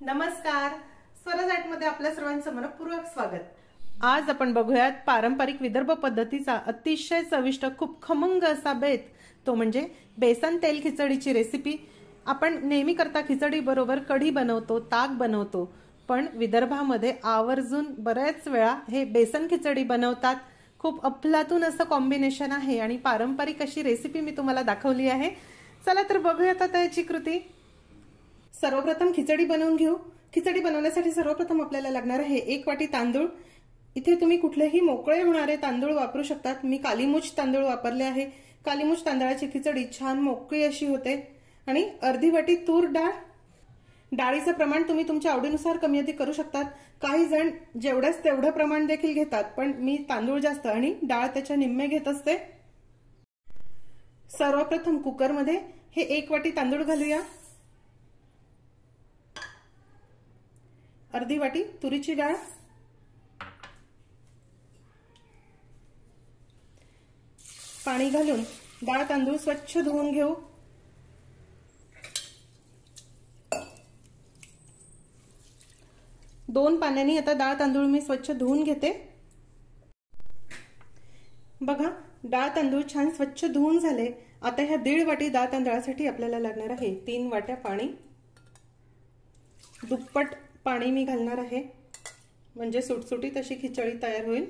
नमस्कार, स्वराज आर्टमध्ये आपल्या सर्वांचं मनपूर्वक स्वागत। आज आपण बघूयात पारंपरिक विदर्भ पद्धतीचा अतिशय चविष्ट खूप खमंग असा बेत, तो म्हणजे बेसन तेल खिचडीची रेसिपी। आपण नेहमी करता खिचडी बरोबर कढी बनवतो, ताक बनवतो, पण विदर्भामध्ये आवर्जून बऱ्याच वेळा हे बेसन खिचडी बनवतात। खूप अफलातून असं कॉम्बिनेशन आहे आणि पारंपरिक अशी रेसिपी मी तुम्हाला दाखवली आहे। चला तर बघूयात आता याची कृती। सर्वप्रथम खिचडी बनवून घेऊ। खिचडी बनवण्यासाठी सर्वप्रथम आपल्याला लागणार आहे 1 वाटी तांदूळ। इथे तुम्ही कुठलेही मोकळे होणारे तांदूळ वापरू शकतात। मी कालीमुछ तांदूळ वापरले आहे। कालीमुछ तांदळाची खिचडी छान मोकळी अशी होते। आणि अर्धी वाटी तूर डाळ। डाळीचं प्रमाण तुम्ही तुमच्या आवडीनुसार कमी अधिक करू शकतात। काही जण जेवढ्याच तेवढं प्रमाण देखील घेतात, पण मी तांदूळ जास्त आणि डाळ त्याच्या निम्मे घेत असते। सर्वप्रथम कुकरमध्ये हे 1 वाटी तांदूळ घालूया। अर्धी वाटी तुरीची डाळ, पाणी घालून डाळ तांदूळ स्वच्छ धुवून घेऊ। दोन पाण्याने आता डाळ तांदूळ मी स्वच्छ धुवून घेते। बघा, डाळ तांदूळ छान स्वच्छ धुवून झाले। आता ह्या 1.5 वाटी डाळ तांदळासाठी आपल्याला लागणार आहे 3 वाट्या पाणी। दुप्पट पाणी मी घालणार आहे, म्हणजे सुटसुटीत अशी खिचडी तयार होईल।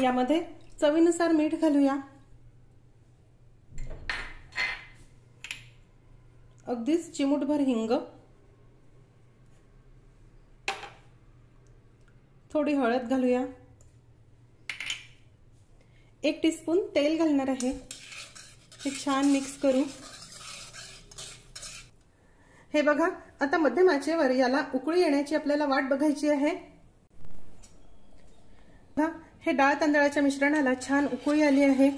यामध्ये चवीनुसार मीठ घालूया। अगदीच चिमूटभर हिंग, थोडी हळद घालूया। 1 टीस्पून तेल घालणार आहे। हे छान मिक्स करू। हे बघा, आता मध्यम आचेवर याला उकळी येण्याची आपल्याला वाट बघायची आहे। हे डाळ तांदळाच्या मिश्रणाला छान उकळी आली आहे।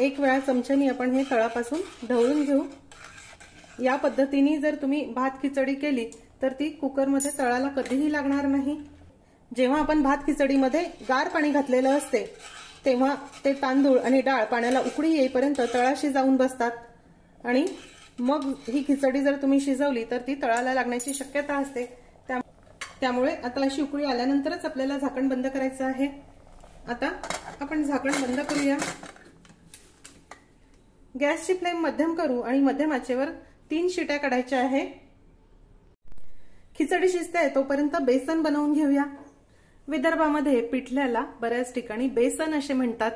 एक वेळा चमच्याने आपण हे तळापासून ढवळून घेऊ। या पद्धतीने जर तुम्ही भात खिचडी केली तर ती कुकरमध्ये तळाला कधीही लागणार नाही। जेव्हा आपण भात खिचडीमध्ये गार पाणी घातलेलं असते, तेव्हा ते तांदूळ आणि डाळ पाण्याला उकळी येईपर्यंत तळाशी जाऊन बसतात आणि मग ही खिचडी जर तुम्ही शिजवली तर ती तळाला लागण्याची शक्यता असते। त्यामुळे आता अशी उकळी आल्यानंतरच आपल्याला झाकण बंद करायचं आहे। आता आपण झाकण बंद करूया। गॅसची फ्लेम मध्यम करू आणि मध्यम आचेवर 3 शिट्या काढायच्या आहे। खिचडी शिजते तोपर्यंत बेसन बनवून घेऊया। विदर्भामध्ये पिठल्याला बऱ्याच ठिकाणी बेसन असे म्हणतात।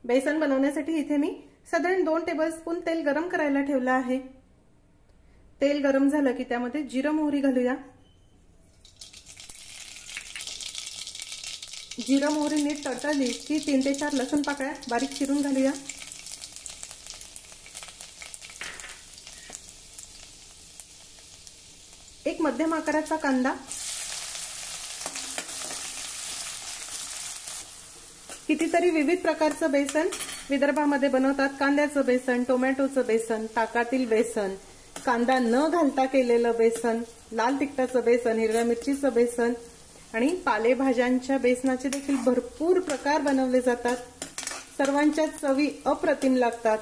बेसन बनवण्यासाठी इथे मी साधारण 2 टेबलस्पून तेल गरम करायला ठेवलं आहे। तेल गरम झालं की त्यामध्ये जिरं मोहरी घालूया। जिरं मोहरी नीट तडतडली की 3 ते 4 लसूण पाकळ्या बारीक चिरून घालूया। एक मध्यम आकाराचा कांदा, कितीतरी विविध प्रकारचं बेसन विदर्भामध्ये बनवतात। कांद्याचं बेसन, टोमॅटोचं बेसन, ताकातील बेसन, कांदा न घालता केलेलं बेसन, लाल तिखटाचं बेसन, हिरव्या मिरचीचं बेसन आणि पालेभाज्यांच्या बेसनाचे देखील भरपूर प्रकार बनवले जातात। सर्वांच्या चवी अप्रतिम लागतात।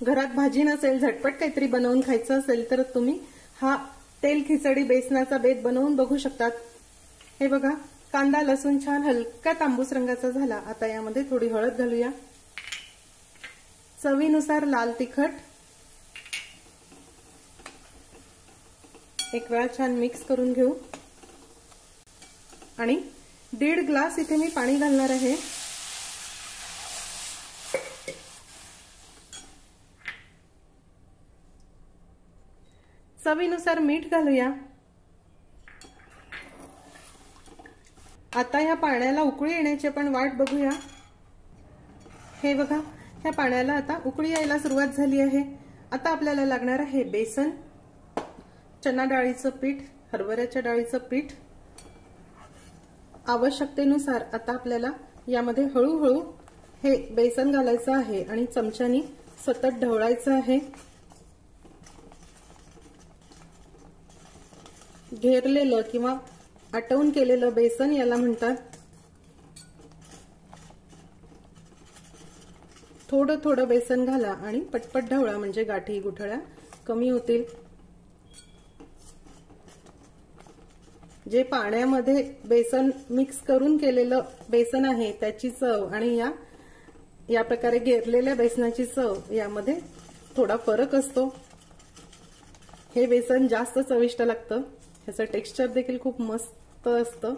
घरात भाजी नसेल, झटपट काहीतरी बनवून खायचं असेल तर तुम्ही हा तेल खिचडी बेसनाचा बेत बनवून बघू शकतात। हे बघा, कांदा लसूण छान हलका तांबूस रंगाचा झाला। आता यामध्ये थोडी हळद घालूया। चवीनुसार लाल तिखट। एक वेळा छान मिक्स करून घेऊ आणि 1.5 ग्लास इथे मी पाणी घालणार आहे। चवीनुसार मीठ घालूया। आता या पाण्याला उकळी येण्याची आपण वाट बघूया। हे बघा, ह्या पाण्याला आता उकळी यायला सुरुवात झाली आहे। आता आपल्याला लागणार आहे बेसन, चना डाळीचं पीठ, हरभऱ्याच्या डाळीचं पीठ। आवश्यकतेनुसार आता आपल्याला यामध्ये हळूहळू हे बेसन घालायचं आहे आणि चमच्यानी सतत ढवळायचं आहे। घेरलेलं किंवा आटवून केलेलं बेसन याला म्हणतात। थोडं थोडं बेसन घाला आणि पटपट ढवळा, म्हणजे गाठी गुठळ्या कमी होतील. जे पाण्यामध्ये बेसन मिक्स करून केलेलं बेसन आहे त्याची चव आणि या प्रकारे घेरलेल्या बेसनाची चव यामध्ये थोडा फरक असतो. हे बेसन जास्त चविष्ट लागतं. ह्याचं टेक्स्चर देखील खूप मस्त असतं.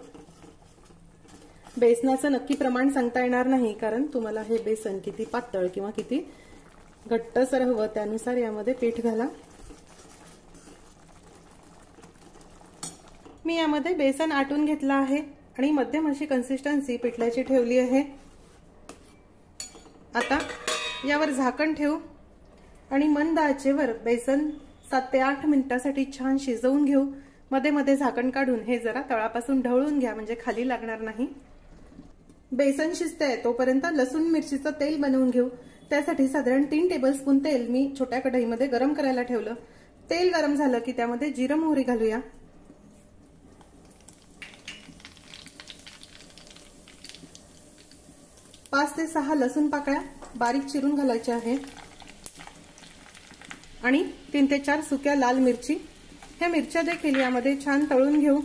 बेसनाचं नक्की प्रमाण सांगता येणार नाही, कारण तुम्हाला हे बेसन किती पातळ किंवा किती घट्टसर हवं त्यानुसार यामध्ये पीठ घाला. मी यामध्ये बेसन आटून घेतलं आहे आणि मध्यम अशी कन्सिस्टन्सी पिठल्याची ठेवली आहे. आता यावर झाकण ठेवू आणि मंद आचेवर बेसन 7 ते 8 मिनिटांसाठी छान शिजवून घेऊ. मध्ये मध्ये झाकण काढून हे जरा तळापासून ढवळून घ्या, म्हणजे खाली लागणार नाही. बेसन शिजतंय तोपर्यंत लसूण मिरचीचं तेल बनवून घेऊ. त्यासाठी साधारण 3 टेबलस्पून तेल मी छोट्या कढईमध्ये गरम करायला ठेवलं. तेल गरम झालं की त्यामध्ये जिरं मोहरी घालूया. 5 ते 6 लसूण पाकळ्या बारीक चिरून घालायच्या आहे आणि 3 ते 4 सुक्या लाल मिरची. ह्या मिरच्या देखील यामध्ये छान तळून घेऊ.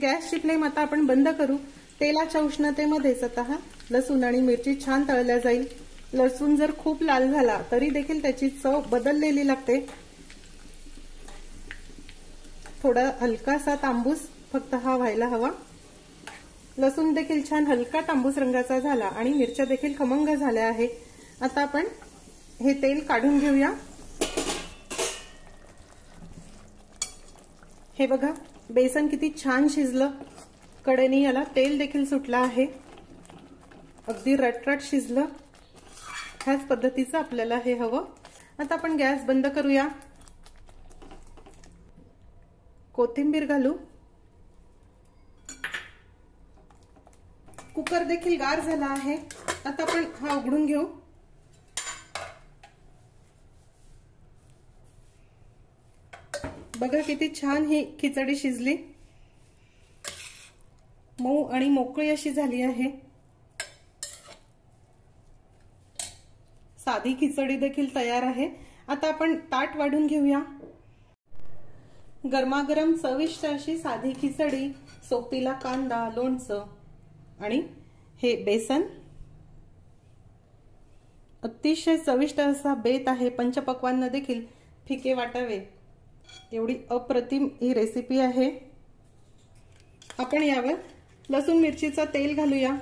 गॅसची फ्लेम आता आपण बंद करू. तेलाच्या उष्णतेमध्येच आता लसूण आणि मिरची छान तळल्या जाईल. लसूण जर खूप लाल झाला तरी देखील त्याची चव बदललेली लागते. थोडा हलकासा तांबूस फक्त हा व्हायला हवा. लसूण देखील छान हलका तांबूस रंगाचा झाला आणि मिरच्या देखील खमंग झाल्या आहे. आता आपण हे तेल काढून घेऊया. हे बघा, बेसन किती छान शिजलं. कडेने याला तेल देखील सुटलं आहे. अगदी रटरट शिजलं. ह्याच पद्धतीचं आपल्याला हे हवं. आता आपण गॅस बंद करूया. कोथिंबीर घालू. कुकर देखील गार झाला आहे. आता आपण हा उघडून घेऊ. बघा किती छान ही खिचडी शिजली. मऊ आणि मोकळी अशी झाली आहे. साधी खिचडी देखील तयार आहे. आता आपण ताट वाढून घेऊया. गरमागरम चविष्ट अशी साधी खिचडी, सोबतीला कांदा, लोणचं आणि हे बेसन. अतिशय चविष्ट असा बेत आहे. पंचपक्वान्न देखील फिके वाटावे एवढी अप्रतिम ही रेसिपी आहे. आपण यावर लसूण मिरचीचं तेल घालूया.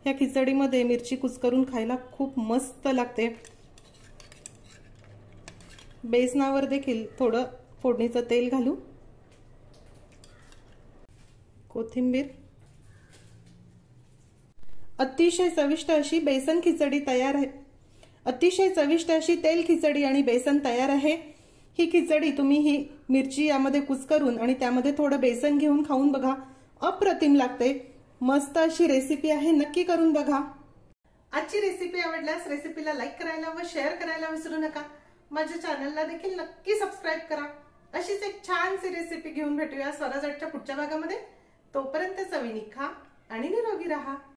या खिचडीमध्ये मिरची कुस्करून खायला खूप मस्त लागते. बेसनावर देखील थोडं फोडणीचं तेल घालू. कोथिंबीर. अतिशय चविष्ट अशी बेसन खिचडी तयार आहे. अतिशय चविष्ट अशी तेल खिचडी आणि बेसन तयार आहे. ही खिचडी तुम्ही ही मिरची यामध्ये कुस्करून आणि त्यामध्ये थोडं बेसन घेऊन खाऊन बघा. अप्रतिम लागते. मस्त अशी रेसिपी आहे. नक्की करून बघा. आजची रेसिपी आवडल्यास रेसिपीला लाईक करायला व शेअर करायला विसरू नका. माझ्या चॅनलला देखील नक्की सबस्क्राईब करा. अशीच एक छानशी रेसिपी घेऊन भेटूया स्वराज आर्टच्या पुढच्या भागामध्ये. तोपर्यंत चवीने खा आणि निरोगी राहा.